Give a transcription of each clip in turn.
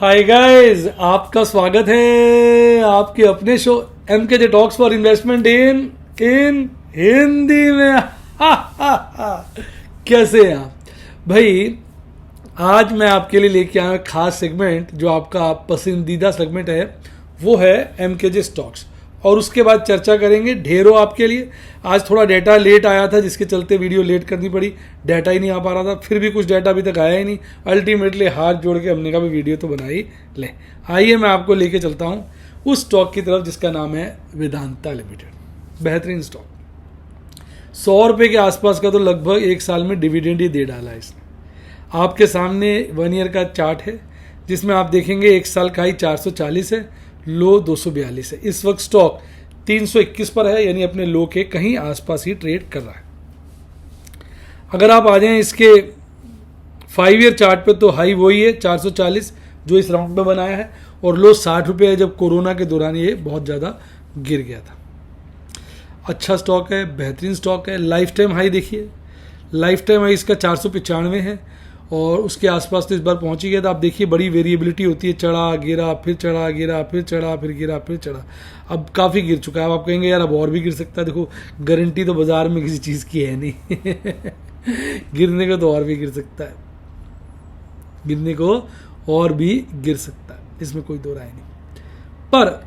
Hi guys, आपका स्वागत है आपके अपने show MKJ talks for investment इन हिंदी में। कैसे हैं आप भाई? आज मैं आपके लिए लेके आया एक खास सेगमेंट जो आपका पसंदीदा सेगमेंट है, वो है MKJ स्टॉक्स। और उसके बाद चर्चा करेंगे ढेरों आपके लिए। आज थोड़ा डाटा लेट आया था जिसके चलते वीडियो लेट करनी पड़ी, डाटा ही नहीं आ पा रहा था। फिर भी कुछ डाटा अभी तक आया ही नहीं। अल्टीमेटली हाथ जोड़ के हमने कहा भी वीडियो तो बना ही ले। आइए मैं आपको लेके चलता हूँ उस स्टॉक की तरफ जिसका नाम है वेदांता लिमिटेड। बेहतरीन स्टॉक, 100 रुपये के आसपास का तो लगभग एक साल में डिविडेंड ही दे डाला है इसने। आपके सामने 1 ईयर का चार्ट है जिसमें आप देखेंगे एक साल का हाई 440 है, लो 242 है। इस वक्त स्टॉक 321 पर है, यानी अपने लो के कहीं आसपास ही ट्रेड कर रहा है। अगर आप आ जाएं इसके 5 ईयर चार्ट पे तो हाई वही है 440 जो इस राउंड में बनाया है, और लो 60 रुपये है जब कोरोना के दौरान ये बहुत ज़्यादा गिर गया था। अच्छा स्टॉक है, बेहतरीन स्टॉक है। लाइफ टाइम हाई देखिए, लाइफ टाइम हाई इसका 495 है और उसके आसपास तो इस बार पहुंच ही गया था। आप देखिए बड़ी वेरिएबिलिटी होती है, चढ़ा गिरा फिर चढ़ा गिरा फिर चढ़ा फिर गिरा फिर चढ़ा। अब काफ़ी गिर चुका है। अब आप कहेंगे यार अब और भी गिर सकता है। देखो गारंटी तो बाजार में किसी चीज़ की है नहीं। गिरने को तो और भी गिर सकता है, गिरने को और भी गिर सकता है, इसमें कोई दो राय नहीं। पर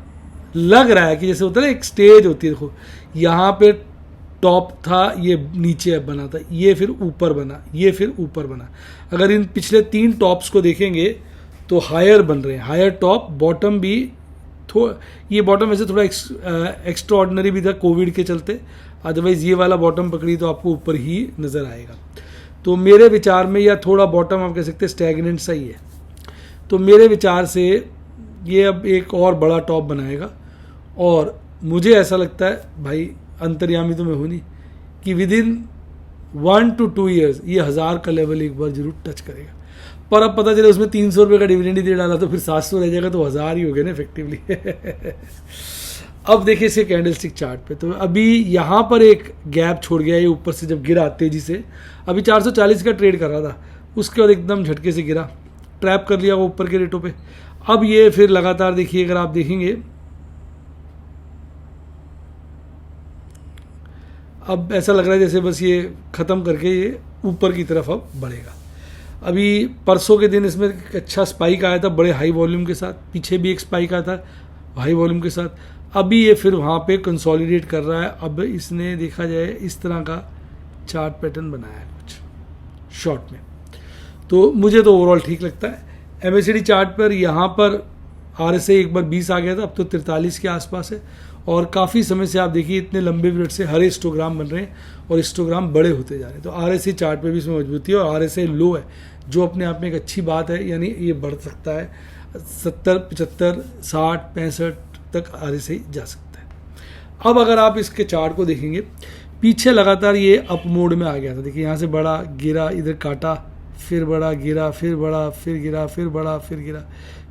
लग रहा है कि जैसे होता है ना एक स्टेज होती है, देखो यहाँ पे टॉप था, ये नीचे बना था, ये फिर ऊपर बना, ये फिर ऊपर बना। अगर इन पिछले 3 टॉप्स को देखेंगे तो हायर बन रहे हैं, हायर टॉप, बॉटम भी ये बॉटम वैसे थोड़ा एक्स्ट्रा ऑर्डिनरी भी था कोविड के चलते, अदरवाइज ये वाला बॉटम पकड़ी तो आपको ऊपर ही नज़र आएगा। तो मेरे विचार में या थोड़ा बॉटम आप कह सकते हैं स्टैग्नेंट सा ही है। तो मेरे विचार से ये अब एक और बड़ा टॉप बनाएगा, और मुझे ऐसा लगता है भाई, अंतर्यामी तो मैं हूँ नहीं, कि विद इन 1 to 2 ईयर्स ये 1000 का लेवल एक बार जरूर टच करेगा। पर अब पता चले उसमें 300 रुपये का डिविडेंड ही दे डाला तो फिर 700 रह जाएगा, तो 1000 ही हो गया ना इफेक्टिवली। अब देखिए इसके कैंडलस्टिक चार्ट पे, तो अभी यहाँ पर एक गैप छोड़ गया ये ऊपर से जब गिरा तेजी से। अभी 440 का ट्रेड कर रहा था, उसके बाद एकदम झटके से गिरा, ट्रैप कर लिया वो ऊपर के रेटों पे। अब ये फिर लगातार देखिए, अगर आप देखेंगे अब ऐसा लग रहा है जैसे बस ये ख़त्म करके ये ऊपर की तरफ अब बढ़ेगा। अभी परसों के दिन इसमें एक अच्छा स्पाइक आया था बड़े हाई वॉल्यूम के साथ, पीछे भी एक स्पाइक आया था हाई वॉल्यूम के साथ। अभी ये फिर वहाँ पे कंसोलिडेट कर रहा है। अब इसने देखा जाए इस तरह का चार्ट पैटर्न बनाया है कुछ शॉर्ट में, तो मुझे तो ओवरऑल ठीक लगता है। MACD चार्ट पर यहाँ पर RSI एक बार 20 आ गया था, अब तो 43 के आसपास है। और काफ़ी समय से आप देखिए इतने लंबे पीरियड से हर हिस्टोग्राम बन रहे हैं और हिस्टोग्राम बड़े होते जा रहे हैं। तो RSI चार्ट पे भी इसमें मजबूती है, और RSI लो है जो अपने आप में एक अच्छी बात है, यानी ये बढ़ सकता है 70, 75, 60, 65 तक RSI जा सकता है। अब अगर आप इसके चार्ट को देखेंगे, पीछे लगातार ये अप मोड में आ गया था। देखिए यहाँ से बड़ा गिरा, इधर काटा, फिर बड़ा गिरा, फिर बड़ा, फिर गिरा, फिर बड़ा, फिर गिरा,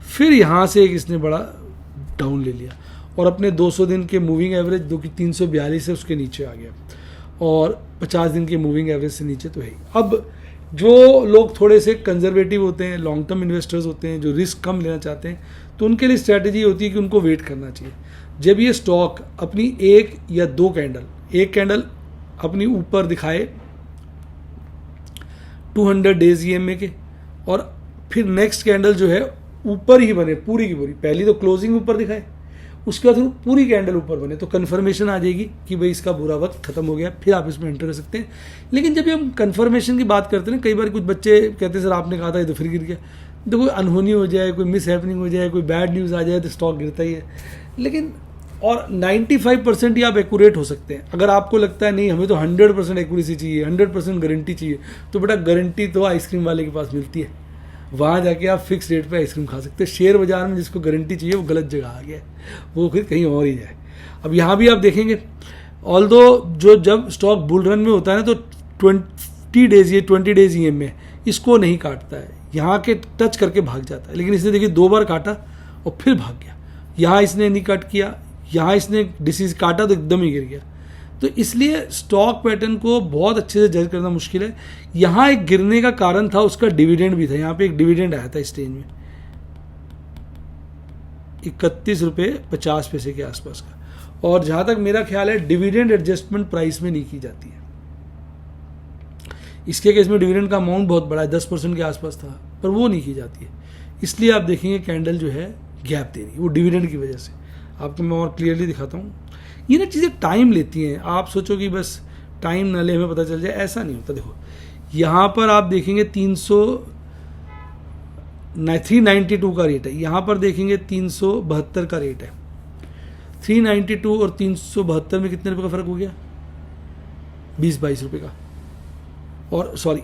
फिर यहाँ से एक इसने बड़ा डाउन ले लिया और अपने 200 दिन के मूविंग एवरेज जो कि 342 है उसके नीचे आ गया, और 50 दिन के मूविंग एवरेज से नीचे तो है ही। अब जो लोग थोड़े से कंजर्वेटिव होते हैं, लॉन्ग टर्म इन्वेस्टर्स होते हैं, जो रिस्क कम लेना चाहते हैं, तो उनके लिए स्ट्रैटेजी होती है कि उनको वेट करना चाहिए। जब ये स्टॉक अपनी 1 या 2 कैंडल, एक कैंडल अपनी ऊपर दिखाए 200 डेज EMA के, और फिर नेक्स्ट कैंडल जो है ऊपर ही बने पूरी की पूरी, पहली तो क्लोजिंग ऊपर दिखाए, उसके बाद पूरी कैंडल ऊपर बने, तो कन्फर्मेशन आ जाएगी कि भाई इसका बुरा वक्त खत्म हो गया, फिर आप इसमें एंटर कर सकते हैं। लेकिन जब हम कन्फर्मेशन की बात करते हैं, कई बार कुछ बच्चे कहते हैं सर आपने कहा था ये तो फिर गिर गया। तो कोई अनहोनी हो जाए, कोई मिस हैपनिंग हो जाए, कोई बैड न्यूज़ आ जाए तो स्टॉक गिरता ही है। लेकिन और 95% ही आप एक्यूरेट हो सकते हैं। अगर आपको लगता है नहीं हमें तो 100% एक्यूरेसी चाहिए, 100% गारंटी चाहिए, तो बेटा गारंटी तो आइसक्रीम वाले के पास मिलती है, वहाँ जाके आप फिक्स रेट पे आइसक्रीम खा सकते हैं। शेयर बाजार में जिसको गारंटी चाहिए वो गलत जगह आ गया है, वो फिर कहीं और ही जाए। अब यहाँ भी आप देखेंगे, ऑल्दो जो जब स्टॉक बुल रन में होता है ना तो 20 डेज EMA इसको नहीं काटता है, यहाँ के टच करके भाग जाता है। लेकिन इसने देखिए 2 बार काटा और फिर भाग गया। यहाँ इसने नहीं कट किया, यहाँ इसने डिसीज काटा तो एकदम ही गिर गया। तो इसलिए स्टॉक पैटर्न को बहुत अच्छे से जज करना मुश्किल है। यहाँ एक गिरने का कारण था उसका डिविडेंड भी था, यहाँ पे एक डिविडेंड आया था इस रेंज में, 31.50 के आसपास का। और जहाँ तक मेरा ख्याल है डिविडेंड एडजस्टमेंट प्राइस में नहीं की जाती है। इसके केस में डिविडेंड का अमाउंट बहुत बड़ा है, 10% के आसपास था, पर वो नहीं की जाती है। इसलिए आप देखेंगे कैंडल जो है गैप दे रही है, वो डिविडेंड की वजह से। आपको मैं और क्लियरली दिखाता हूँ। ये ना चीज़ें टाइम लेती हैं। आप सोचो कि बस टाइम न ले हमें पता चल जाए, ऐसा नहीं होता। देखो यहाँ पर आप देखेंगे 392 का रेट है, यहाँ पर देखेंगे 372 का रेट है। 392 और 372 में कितने रुपए का फ़र्क हो गया? 20-22 रुपये का। और सॉरी,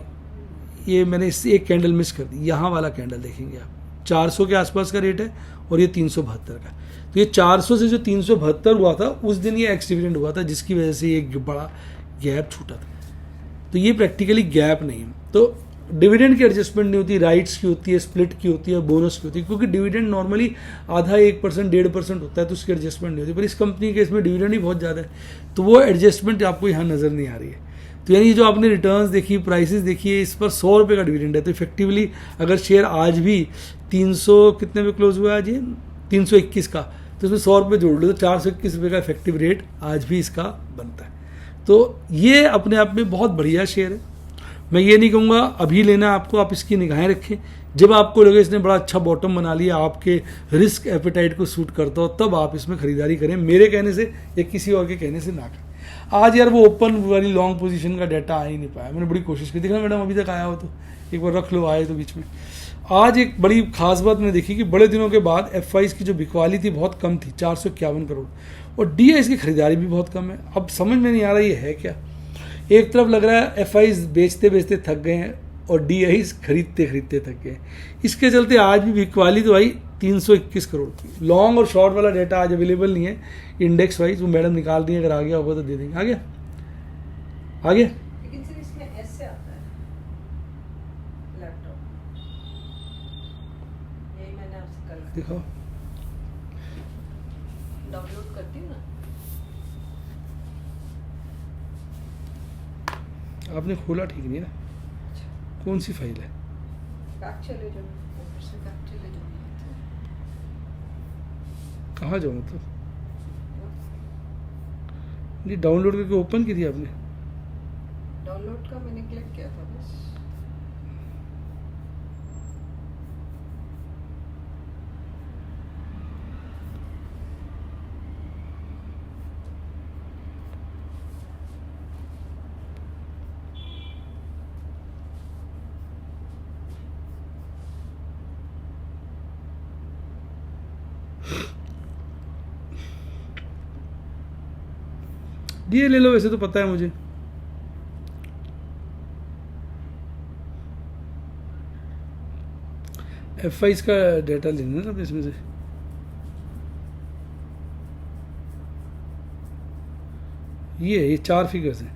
ये मैंने इससे एक कैंडल मिस कर दी। यहाँ वाला कैंडल देखेंगे आप, 400 के आसपास का रेट है और ये 372 का। तो ये 400 से जो 372 हुआ था उस दिन ये एक्स डिविडेंड हुआ था, जिसकी वजह से ये बड़ा गैप छूटा था। तो ये प्रैक्टिकली गैप नहीं है। तो डिविडेंड की एडजस्टमेंट नहीं होती, राइट्स की होती है, स्प्लिट की होती है, बोनस की होती है। क्योंकि डिविडेंड नॉर्मली आधा 1%, 1.5% होता है, तो उसकी एडजस्टमेंट नहीं होती। पर इस कंपनी के इसमें डिविडेंड ही बहुत ज़्यादा है, तो वो एडजस्टमेंट आपको यहाँ नज़र नहीं आ रही है। तो यानी जो आपने रिटर्न्स देखी, प्राइसेस देखी है, इस पर 100 रुपये का डिविडेंड है। तो इफेक्टिवली अगर शेयर आज भी 300 कितने पे क्लोज हुआ है आज, ये 321 का, तो इसमें 100 रुपये जोड़ लो तो 421 रुपये का इफेक्टिव रेट आज भी इसका बनता है। तो ये अपने आप में बहुत बढ़िया शेयर है। मैं ये नहीं कहूँगा अभी लेना आपको, आप इसकी निगाहें रखें। जब आपको लगे इसने बड़ा अच्छा बॉटम बना लिया, आपके रिस्क एपेटाइट को सूट करता हो, तब आप इसमें खरीदारी करें। मेरे कहने से या किसी और के कहने से ना करें। आज यार वो ओपन वाली लॉन्ग पोजीशन का डाटा आ ही नहीं पाया, मैंने बड़ी कोशिश की। देखना मैडम अभी तक आया हो तो एक बार रख लो, आए तो बीच में। आज एक बड़ी खास बात मैंने देखी कि बड़े दिनों के बाद एफआईज की जो बिकवाली थी बहुत कम थी, 451 करोड़, और डीआईज की खरीदारी भी बहुत कम है। अब समझ में नहीं आ रहा ये है क्या। एक तरफ लग रहा है एफआईज बेचते बेचते थक गए हैं और डीआईज खरीदते खरीदते थक गए। इसके चलते आज भी बिकवाली तो आई 321 करोड़ की। लॉन्ग और शॉर्ट वाला डाटा आज अवेलेबल नहीं है इंडेक्स वाइज, वो मैडम निकाल दी है, अगर आ गया होगा तो दे देंगे। आ गया लेकिन सिर्फ इसमें ऐसे आता है लैपटॉप, यही मैंने आपसे कल दिखाओ, डाउनलोड करती हूँ ना। आपने खोला ठीक नहीं ना। कौन सी फाइल है? बैक चले जाओ, ऊपर से बैक चले जाओ। कहाँ जाओ मतलब? ये डाउनलोड करके ओपन की थी आपने? डाउनलोड का मैंने क्लिक किया था बस। ये ले लो, वैसे तो पता है मुझे। एफआईज का डाटा लेना ना इसमें से। ये 4 फिगर्स हैं।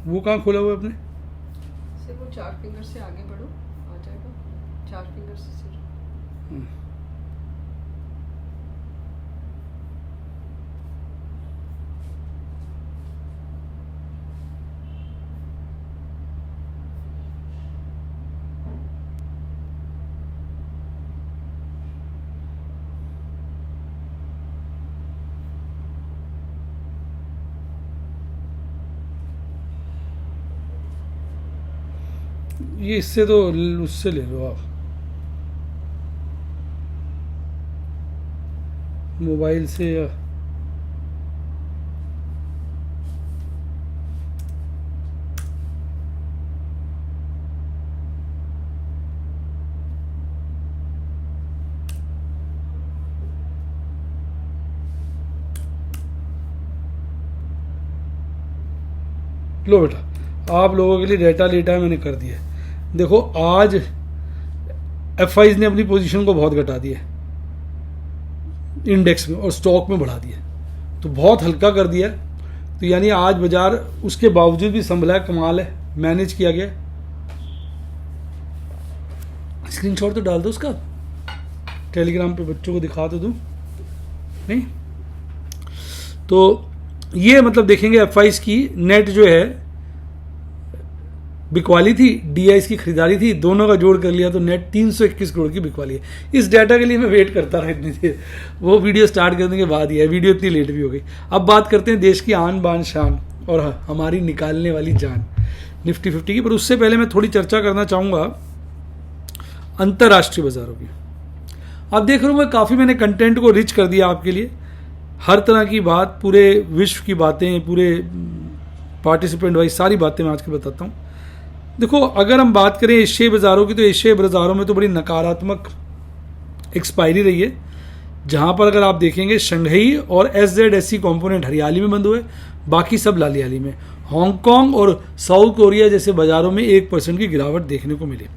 वो कहाँ खोला हुआ है आपने? सिर्फ वो 4 फिंगर से आगे बढ़ो, आ जाएगा। 4 फिंगर से सिर्फ। ये इससे तो उससे ले लो आप, मोबाइल से या लो बेटा, आप लोगों के लिए डाटा लेटा मैंने कर दिया। देखो आज एफआईज ने अपनी पोजीशन को बहुत घटा दिया इंडेक्स में और स्टॉक में बढ़ा दिया, तो बहुत हल्का कर दिया। तो यानी आज बाजार उसके बावजूद भी संभला है, कमाल है, मैनेज किया गया। स्क्रीनशॉट तो डाल दो उसका, टेलीग्राम पे बच्चों को दिखा तो दूं। नहीं तो ये मतलब देखेंगे F22 की नेट जो है बिकवाली थी, DIs की खरीदारी थी, दोनों का जोड़ कर लिया तो नेट 321 करोड़ की बिकवाली है। इस डाटा के लिए मैं वेट करता रहा इतनी देर, वो वीडियो स्टार्ट करने के बाद ही है, वीडियो इतनी लेट भी हो गई। अब बात करते हैं देश की आन बान शान और हमारी निकालने वाली जान निफ्टी 50 की। पर उससे पहले मैं थोड़ी चर्चा करना चाहूँगा अंतर्राष्ट्रीय बाजारों की। आप देख रहे हो काफ़ी मैंने कंटेंट को रिच कर दिया आपके लिए, हर तरह की बात, पूरे विश्व की बातें, पूरे पार्टिसिपेंट वाइज सारी बातें मैं आज के बताता हूँ। देखो, अगर हम बात करें एशियाई बाज़ारों की तो एशियाई बाज़ारों में तो बड़ी नकारात्मक एक्सपायरी रही है, जहाँ पर अगर आप देखेंगे शंघई और SZSE कंपोनेंट हरियाली में बंद हुए, बाकी सब लालियाली में। हांगकांग और साउथ कोरिया जैसे बाज़ारों में 1% की गिरावट देखने को मिली।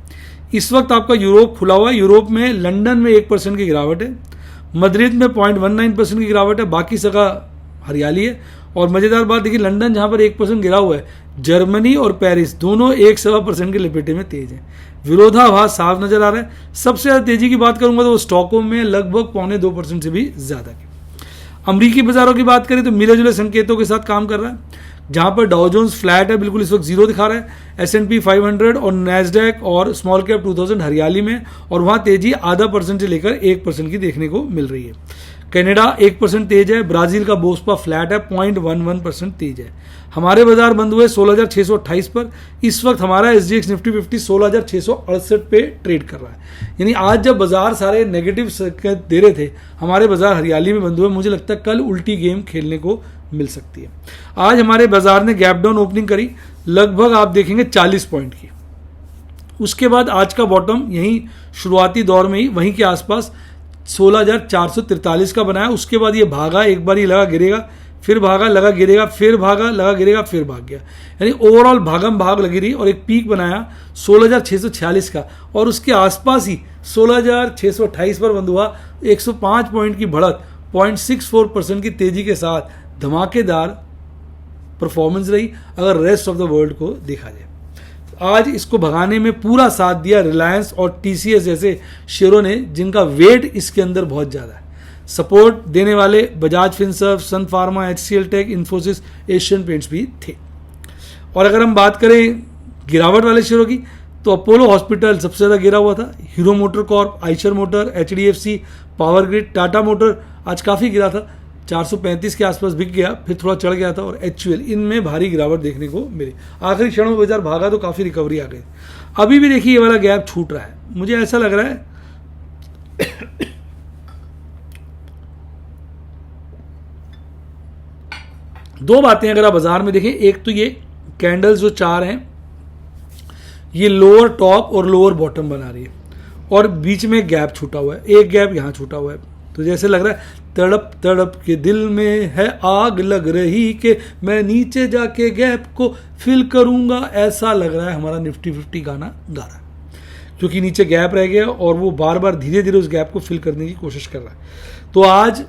इस वक्त आपका यूरोप खुला हुआ है, यूरोप में लंदन में 1% की गिरावट है, मद्रिद में 0.19% की गिरावट है, बाकी जगह हरियाली है। और मज़ेदार बात देखिए, लंदन जहाँ पर 1% गिरा हुआ है, जर्मनी और पेरिस दोनों 1.25% के लपेटे में तेज हैं। विरोधाभास साफ नजर आ रहा है। सबसे ज़्यादा तेजी की बात करूंगा तो वो स्टॉकहोम में लगभग 0.25% से भी ज़्यादा की। अमरीकी बाजारों की बात करें तो मिले जुले संकेतों के साथ काम कर रहा है, जहाँ पर डाउ जोन्स फ्लैट है, बिल्कुल इस वक्त जीरो दिखा रहा है। S&P 500 और नैस्डैक और स्मॉल कैप 2000 हरियाली में, और वहाँ तेजी 0.5% से लेकर 1% की देखने को मिल रही है। कनाडा 1% तेज है, ब्राजील का बोस्पा फ्लैट है, 0.11% तेज है। हमारे बाजार बंद हुए 16,628 पर। इस वक्त हमारा SGX निफ्टी 50 16,668 पे ट्रेड कर रहा है। यानी आज जब बाजार सारे नेगेटिव संकेत दे रहे थे, हमारे बाजार हरियाली में बंद हुए। मुझे लगता है कल उल्टी गेम खेलने को मिल सकती है। आज हमारे बाजार ने गैप डाउन ओपनिंग करी, लगभग आप देखेंगे 40 पॉइंट की। उसके बाद आज का बॉटम यहीं शुरुआती दौर में ही वहीं के आसपास 16,443 का बनाया। उसके बाद ये भागा, एक बार ये लगा गिरेगा, फिर भागा, लगा गिरेगा, फिर भागा, लगा गिरेगा, फिर भाग गया। यानी ओवरऑल भागम भाग लगी रही, और एक पीक बनाया 16,646 का, और उसके आसपास ही 16,628 पर बंद हुआ। 105 पॉइंट की बढ़त, 0.64% की तेजी के साथ धमाकेदार परफॉर्मेंस रही अगर रेस्ट ऑफ द वर्ल्ड को देखा जाए। आज इसको भगाने में पूरा साथ दिया रिलायंस और TCS जैसे शेयरों ने, जिनका वेट इसके अंदर बहुत ज़्यादा है। सपोर्ट देने वाले बजाज फिनसर्व, सन फार्मा, HCL टेक, इन्फोसिस, एशियन पेंट्स भी थे। और अगर हम बात करें गिरावट वाले शेयरों की तो अपोलो हॉस्पिटल सबसे ज़्यादा गिरा हुआ था, hero motor Corp, Eicher motor, HDFC, power grid, Tata motor आज काफ़ी गिरा था, 435 के आसपास बिक गया, फिर थोड़ा चढ़ गया था, और HUL, इनमें भारी गिरावट देखने को मिली। आखिरी क्षण में बाजार भागा तो काफ़ी रिकवरी आ गई। अभी भी देखिए ये वाला गैप छूट रहा है, मुझे ऐसा लग रहा है दो बातें अगर आप बाजार में देखें, एक तो ये कैंडल्स जो चार हैं, ये लोअर टॉप और लोअर बॉटम बना रही है, और बीच में गैप छूटा हुआ है, एक गैप यहाँ छूटा हुआ है। तो जैसे लग रहा है तड़प तड़प के दिल में है आग लग रही कि मैं नीचे जाके गैप को फिल करूंगा, ऐसा लग रहा है हमारा निफ्टी 50 गाना गा रहा है, क्योंकि नीचे गैप रह गया और वो बार बार धीरे धीरे उस गैप को फिल करने की कोशिश कर रहा है। तो आज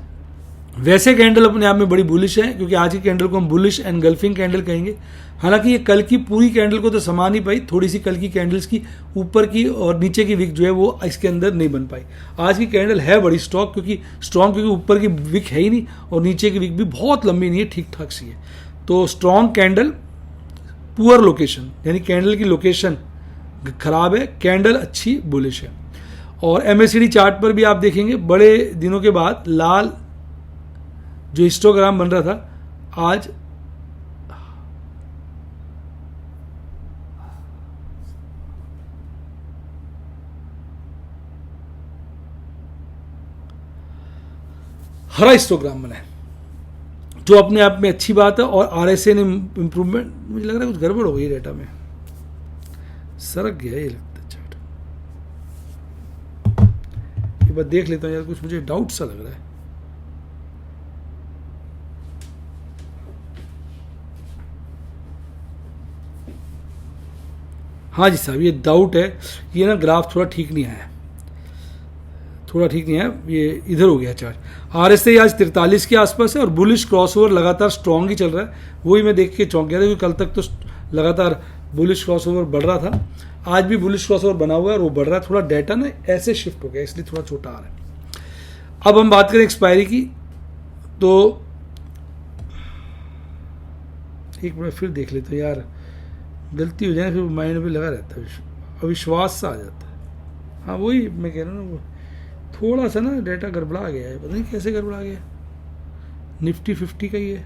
वैसे कैंडल अपने आप में बड़ी बुलिश है, क्योंकि आज की कैंडल को हम बुलिश एनगल्फिंग कैंडल कहेंगे। हालांकि ये कल की पूरी कैंडल को तो समा नहीं पाई, थोड़ी सी कल की कैंडल्स की ऊपर की और नीचे की विक जो है वो इसके अंदर नहीं बन पाई। आज की कैंडल है बड़ी स्ट्रॉन्ग, क्योंकि ऊपर की विक है ही नहीं और नीचे की विक भी बहुत लंबी नहीं है, ठीक ठाक सी है। तो स्ट्रॉन्ग कैंडल, पुअर लोकेशन, यानी कैंडल की लोकेशन खराब है, कैंडल अच्छी बुलिश है। और MACD चार्ट पर भी आप देखेंगे बड़े दिनों के बाद लाल जो हिस्टोग्राम बन रहा था, आज हरा हिस्टोग्राम बना है, जो अपने आप में अच्छी बात है। और RSI ने इंप्रूवमेंट, मुझे लग रहा है कुछ गड़बड़ हो गई डेटा में, सरक गया ये लगता है चार्ट। एक बार देख लेता हूँ यार, कुछ मुझे डाउट सा लग रहा है। हाँ जी साहब, ये डाउट है, ये ना ग्राफ थोड़ा ठीक नहीं आया, थोड़ा ठीक नहीं है, ये इधर हो गया चार्ट। RSI आज 43 के आसपास है और बुलिश क्रॉसओवर लगातार स्ट्रॉन्ग ही चल रहा है। वही मैं देख के चौंक गया था, क्योंकि कल तक तो लगातार बुलिश क्रॉसओवर बढ़ रहा था, आज भी बुलिश क्रॉसओवर बना हुआ है और वो बढ़ रहा है। थोड़ा डाटा ना ऐसे शिफ्ट हो गया, इसलिए थोड़ा छोटा आ रहा है। अब हम बात करें एक्सपायरी की, तो एक बार फिर देख लेते यार, गलती हो जाए फिर माइंड पे लगा रहता है, अविश्वास सा आ जाता है। हाँ वही मैं कह रहा हूँ ना, वो थोड़ा सा ना डेटा गड़बड़ा गया है, पता नहीं कैसे गड़बड़ा गया। निफ्टी 50 का ही है,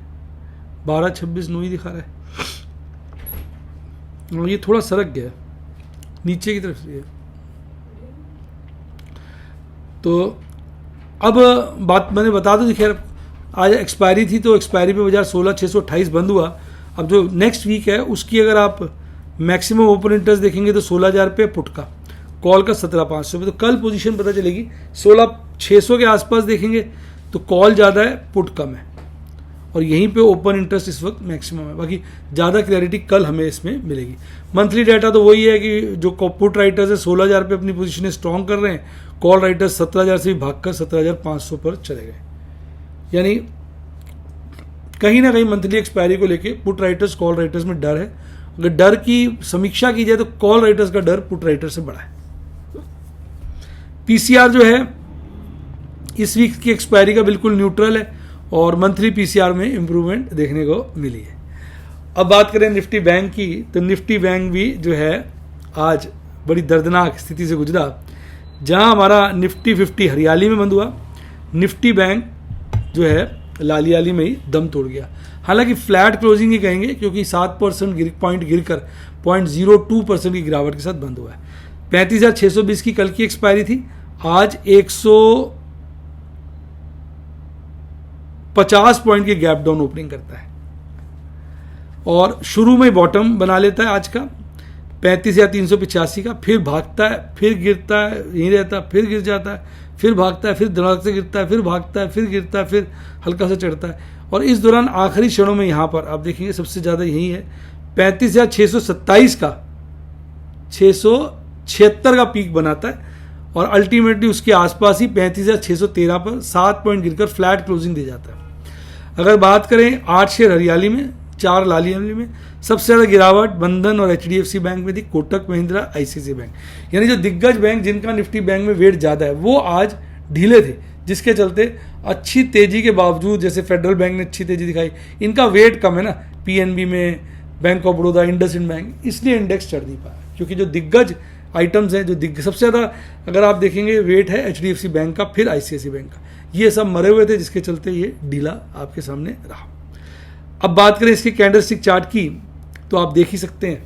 12.26 दिखा रहा है, और ये थोड़ा सरक गया है नीचे की तरफ से। तो अब बात मैंने बता दूं, खैर आज एक्सपायरी थी तो एक्सपायरी पे बाजार 16,628 बंद हुआ। अब जो नेक्स्ट वीक है उसकी अगर आप मैक्सिमम ओपन इंटरेस्ट देखेंगे तो 16,000 रुपये पुट का, कॉल का 17,500 रुपये। तो कल पोजीशन पता चलेगी, 16,600 के आसपास देखेंगे तो कॉल ज़्यादा है, पुट कम है, और यहीं पे ओपन इंटरेस्ट इस वक्त मैक्सिमम है। बाकी ज़्यादा क्लैरिटी कल हमें इसमें मिलेगी। मंथली डाटा तो वही है कि जो पुट राइटर्स है 16,000 पे अपनी पोजीशन स्ट्रॉन्ग कर रहे हैं, कॉल राइटर्स 17,000 से भी भागकर 17,500 पर चले गए। यानी कहीं ना कहीं मंथली एक्सपायरी को लेके पुट राइटर्स कॉल राइटर्स में डर है। अगर डर की समीक्षा की जाए तो कॉल राइटर्स का डर पुट राइटर्स से बड़ा है। पीसीआर जो है इस वीक की एक्सपायरी का बिल्कुल न्यूट्रल है, और मंथली पीसीआर में इंप्रूवमेंट देखने को मिली है। अब बात करें निफ्टी बैंक की, तो निफ्टी बैंक भी जो है आज बड़ी दर्दनाक स्थिति से गुजरा। जहां हमारा निफ्टी 50 हरियाली में बंद हुआ, निफ्टी बैंक जो है लालियाली में ही दम तोड़ गया। हालांकि फ्लैट क्लोजिंग ही कहेंगे, क्योंकि 7% पॉइंट गिरकर 0.02% की गिरावट के साथ बंद हुआ है। 35,620 की कल की एक्सपायरी थी, आज 150 पॉइंट की गैप डाउन ओपनिंग करता है, और शुरू में बॉटम बना लेता है आज का 35,385 का, फिर भागता है, फिर गिरता है, यहीं रहता है, फिर गिर जाता है, फिर भागता है, फिर धड़ाक से गिरता है, फिर भागता है, फिर गिरता है, फिर हल्का सा चढ़ता है। और इस दौरान आखिरी क्षणों में यहाँ पर आप देखेंगे सबसे ज़्यादा यही है, 35,627 का 676 का पीक बनाता है, और अल्टीमेटली उसके आसपास ही 35,613 पर 7 पॉइंट गिरकर फ्लैट क्लोजिंग दे जाता है। अगर बात करें 8 शेयर हरियाली में, 4 लालियाली में, सबसे ज़्यादा गिरावट बंधन और एचडीएफसी बैंक में थी, कोटक महिंद्रा, आईसीआईसीआई बैंक, यानी जो दिग्गज बैंक जिनका निफ्टी बैंक में वेट ज़्यादा है वो आज ढीले थे, जिसके चलते अच्छी तेजी के बावजूद, जैसे फेडरल बैंक ने अच्छी तेजी दिखाई, इनका वेट कम है ना पीएनबी में, bank of Baroda, IndusInd bank, इसलिए इंडेक्स चढ़ नहीं पाया। क्योंकि जो दिग्गज आइटम्स हैं, जो सबसे ज़्यादा अगर आप देखेंगे वेट है एचडीएफसी बैंक का, फिर आईसीआईसीआई बैंक का, ये सब मरे हुए थे, जिसके चलते ये ढीला आपके सामने रहा। अब बात करें इसके कैंडलस्टिक चार्ट की, तो आप देख ही सकते हैं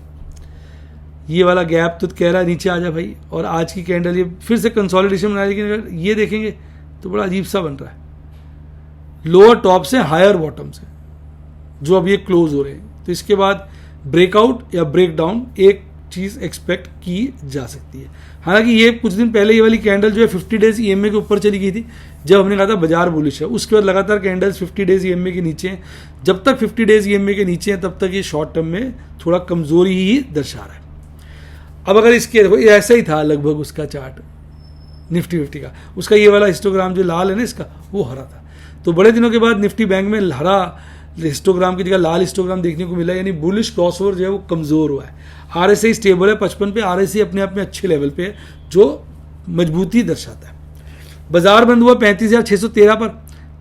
ये वाला गैप तो कह रहा है नीचे आ जा भाई, और आज की कैंडल ये फिर से कंसोलिडेशन बना, लेकिन अगर ये देखेंगे तो बड़ा अजीब सा बन रहा है, लोअर टॉप से हायर बॉटम से जो अब ये क्लोज हो रहे हैं। तो इसके बाद ब्रेकआउट या ब्रेकडाउन एक चीज़ एक्सपेक्ट की जा सकती है। हालांकि ये कुछ दिन पहले ये वाली कैंडल जो है 50 डेज ईएमए के ऊपर चली गई थी, जब हमने कहा था बाजार बुलिश है। उसके बाद लगातार कैंडल्स 50 डेज ईएमए के नीचे हैं। जब तक 50 डेज ईएमए के नीचे हैं तब तक ये शॉर्ट टर्म में थोड़ा कमजोरी ही दर्शा रहा है। अब अगर इसके ऐसा ही था लगभग उसका चार्ट निफ्टी 50 का, उसका ये वाला हिस्टोग्राम जो लाल है ना इसका, वो हरा था। तो बड़े दिनों के बाद निफ्टी बैंक में हरा हिस्टोग्राम की जगह लाल हिस्टोग्राम देखने को मिला, यानी बुलिश क्रॉसओवर जो है वो कमजोर हुआ है। आरएसआई स्टेबल है 55 पे, आरएसआई अपने आप में अच्छे लेवल पे है जो मजबूती दर्शाता है। बाजार बंद हुआ 35,613 पर,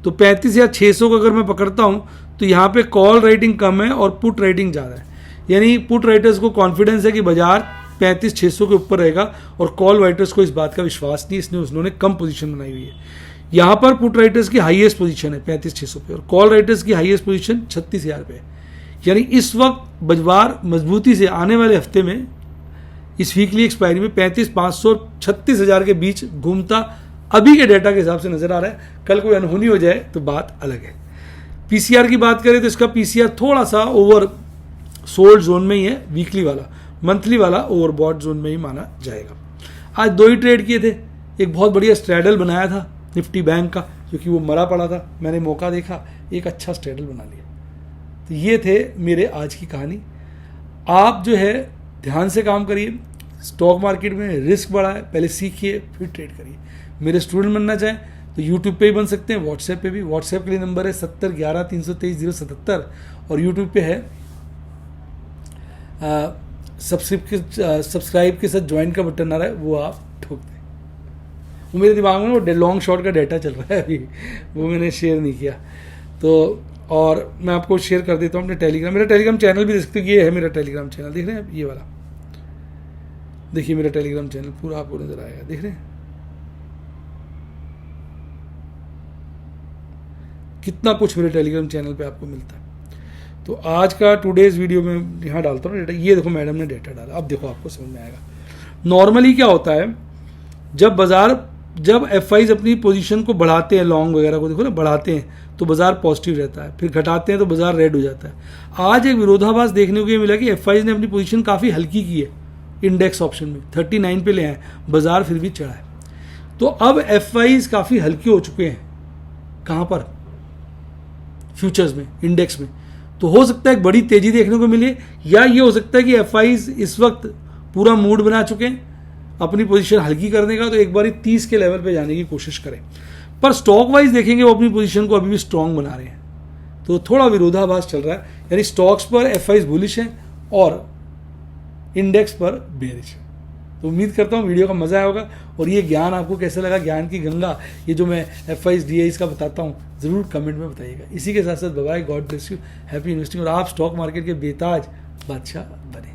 तो 35,600 को अगर मैं पकड़ता हूँ तो यहाँ पे कॉल राइटिंग कम है और पुट राइटिंग ज़्यादा है, यानी पुट राइटर्स को कॉन्फिडेंस है कि बाजार 35,600 के ऊपर रहेगा, और कॉल राइटर्स को इस बात का विश्वास नहीं, इसलिए उन्होंने कम पोजीशन बनाई हुई है। यहाँ पर पुट राइटर्स की हाईएस्ट पोजीशन है 35,600 पे, और कॉल राइटर्स की हाईएस्ट पोजीशन 36,000 पे है। यानी इस वक्त बाजार मजबूती से आने वाले हफ्ते में इस वीकली एक्सपायरी में 35,500 और 36,000 के बीच घूमता अभी के डेटा के हिसाब से नजर आ रहा है। कल कोई अनहोनी हो जाए तो बात अलग है। पीसीआर की बात करें तो इसका पीसीआर थोड़ा सा ओवर सोल्ड जोन में ही है, वीकली वाला, मंथली वाला ओवरबॉट जोन में ही माना जाएगा। आज 2 ही ट्रेड किए थे, एक बहुत बढ़िया स्ट्रैडल बनाया था निफ्टी बैंक का, क्योंकि वो मरा पड़ा था, मैंने मौका देखा, एक अच्छा स्ट्रैडल बना लिया। तो ये थे मेरे आज की कहानी। आप जो है ध्यान से काम करिए, स्टॉक मार्केट में रिस्क बड़ा है, पहले सीखिए फिर ट्रेड करिए। मेरे स्टूडेंट बनना चाहें तो यूट्यूब पे ही बन सकते हैं, व्हाट्सएप पे भी। व्हाट्सएप के लिए नंबर है 7011 और यूट्यूब पे है सब्सक्राइब के साथ ज्वाइन का बटन आ रहा है, वो आप ठोक दें। वो मेरे दिमाग में वो लॉन्ग शॉट का डाटा चल रहा है अभी, वो मैंने शेयर नहीं किया। तो और मैं आपको शेयर कर देता हूँ अपने टेलीग्राम, मेरा टेलीग्राम चैनल भी देख सकते हो, ये है मेरा टेलीग्राम चैनल, देख रहे हैं आप, ये वाला देखिए मेरा टेलीग्राम चैनल पूरा आपको नजर आएगा, देख रहे हैं कितना कुछ मेरे टेलीग्राम चैनल पे आपको मिलता है। तो आज का टुडेज वीडियो में यहाँ डालता हूँ डेटा, ये देखो मैडम ने डेटा डाला, अब देखो आपको समझ में आएगा। नॉर्मली क्या होता है, जब एफआईज अपनी पोजीशन को बढ़ाते हैं, लॉन्ग वगैरह को देखो ना बढ़ाते हैं तो बाजार पॉजिटिव रहता है, फिर घटाते हैं तो बाजार रेड हो जाता है। आज एक विरोधाभास देखने को ये मिला कि एफआईज ने अपनी पोजीशन काफ़ी हल्की की है, इंडेक्स ऑप्शन में 39 पे ले आए, बाजार फिर भी चढ़ा है। तो अब एफआईज काफ़ी हल्के हो चुके हैं, कहाँ पर, फ्यूचर्स में, इंडेक्स में। तो हो सकता है एक बड़ी तेजी देखने को मिले, या ये हो सकता है कि एफआईज इस वक्त पूरा मूड बना चुके हैं अपनी पोजीशन हल्की करने का, तो एक बार 30 के लेवल पे जाने की कोशिश करें। पर स्टॉक वाइज देखेंगे वो अपनी पोजीशन को अभी भी स्ट्रांग बना रहे हैं, तो थोड़ा विरोधाभास चल रहा है, यानी स्टॉक्स पर एफआईज बुलिश हैं और इंडेक्स पर बेरिश है। तो उम्मीद करता हूँ वीडियो का मजा आया होगा, और ये ज्ञान आपको कैसे लगा, ज्ञान की गंगा ये जो मैं एफआईज डीआईज का बताता हूँ ज़रूर कमेंट में बताइएगा। इसी के साथ साथ bye, god bless you, happy investing, और आप स्टॉक मार्केट के बेताज बादशाह बने।